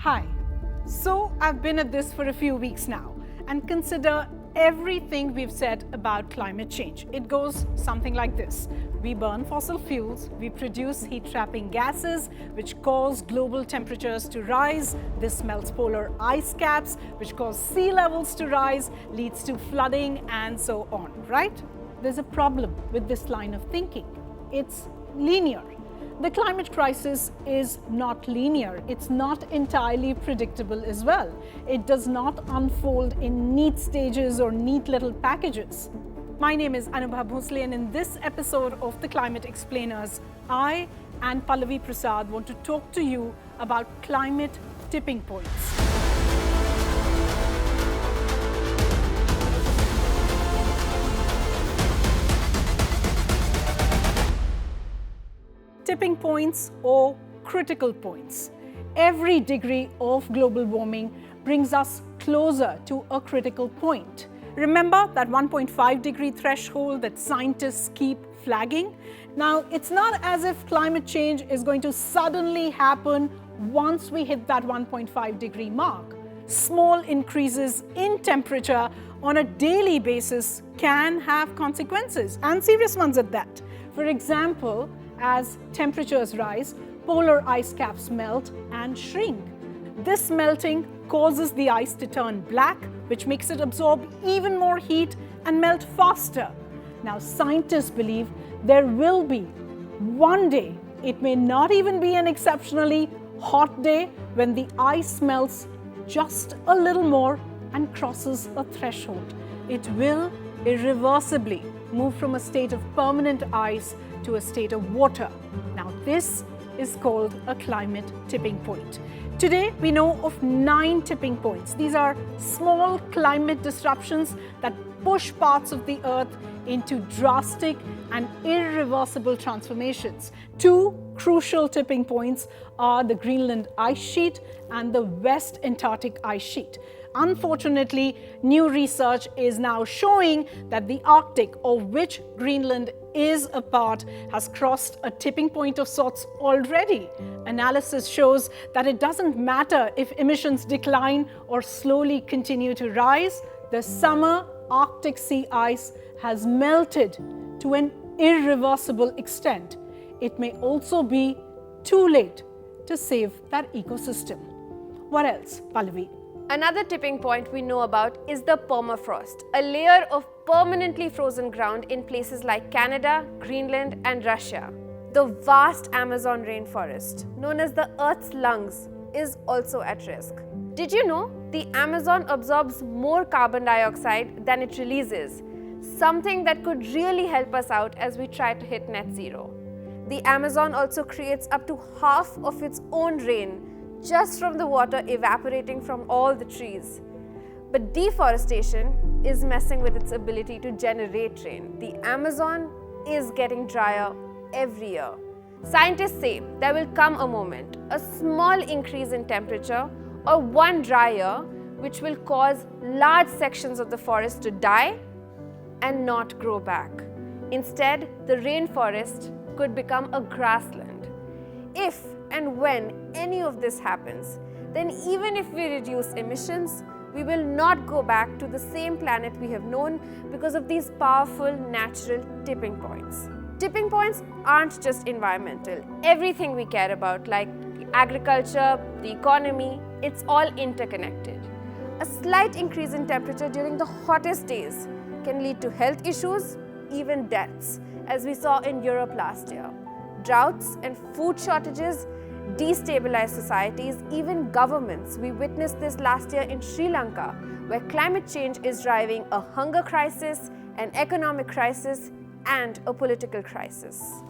Hi. So I've been at this for a few weeks now, and consider everything we've said about climate change. It goes something like this. We burn fossil fuels, we produce heat-trapping gases which cause global temperatures to rise. This melts polar ice caps, which cause sea levels to rise, leads to flooding, and so on, right? There's a problem with this line of thinking. It's linear. The climate crisis is not linear. It's not entirely predictable as well. It does not unfold in neat stages or neat little packages. My name is Anubha, Bhonsle, and in this episode of The Climate Explainers, I and Pallavi Prasad want to talk to you about climate tipping points. Tipping points or critical points. Every degree of global warming brings us closer to a critical point. Remember that 1.5 degree threshold that scientists keep flagging? Now, it's not as if climate change is going to suddenly happen once we hit that 1.5 degree mark. Small increases in temperature on a daily basis can have consequences, and serious ones at that. For example, as temperatures rise, polar ice caps melt and shrink. This melting causes the ice to turn black, which makes it absorb even more heat and melt faster. Now, scientists believe there will be one day, it may not even be an exceptionally hot day, when the ice melts just a little more and crosses a threshold. It will irreversibly move from a state of permanent ice to a state of water. Now, this is called a climate tipping point. Today, we know of 9 tipping points. These are small climate disruptions that push parts of the Earth into drastic and irreversible transformations. 2 crucial tipping points are the Greenland ice sheet and the West Antarctic ice sheet. Unfortunately, new research is now showing that the Arctic, of which Greenland is a part, has crossed a tipping point of sorts already. Analysis shows that it doesn't matter if emissions decline or slowly continue to rise, the summer Arctic sea ice has melted to an irreversible extent. It may also be too late to save that ecosystem. What else, Pallavi? Another tipping point we know about is the permafrost, a layer of permanently frozen ground in places like Canada, Greenland, and Russia. The vast Amazon rainforest, known as the Earth's lungs, is also at risk. Did you know the Amazon absorbs more carbon dioxide than it releases? Something that could really help us out as we try to hit net zero. The Amazon also creates up to half of its own rain just from the water evaporating from all the trees. But deforestation is messing with its ability to generate rain. The Amazon is getting drier every year. Scientists say there will come a moment, a small increase in temperature or one dry year, which will cause large sections of the forest to die and not grow back. Instead, the rainforest could become a grassland. If and when any of this happens, then even if we reduce emissions, we will not go back to the same planet we have known because of these powerful natural tipping points. Tipping points aren't just environmental. Everything we care about, like agriculture, the economy, it's all interconnected. A slight increase in temperature during the hottest days can lead to health issues, even deaths, as we saw in Europe last year. Droughts and food shortages destabilize societies, even governments. We witnessed this last year in Sri Lanka, where climate change is driving a hunger crisis, an economic crisis, and a political crisis.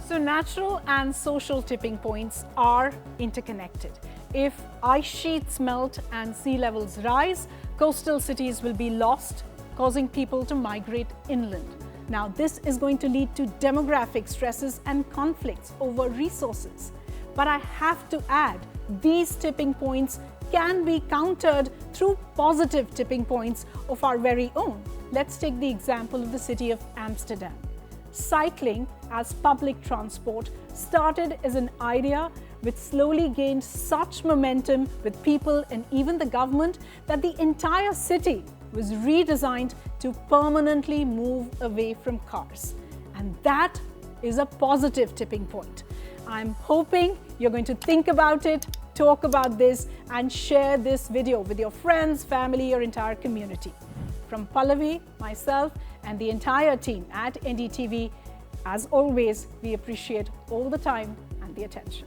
So natural and social tipping points are interconnected. If ice sheets melt and sea levels rise, coastal cities will be lost, causing people to migrate inland. Now, this is going to lead to demographic stresses and conflicts over resources. But I have to add, these tipping points can be countered through positive tipping points of our very own. Let's take the example of the city of Amsterdam. Cycling as public transport started as an idea which slowly gained such momentum with people and even the government that the entire city was redesigned to permanently move away from cars. And that is a positive tipping point. I'm hoping you're going to think about it, talk about this, and share this video with your friends, family, your entire community. From Pallavi, myself, and the entire team at NDTV, as always, we appreciate all the time and the attention.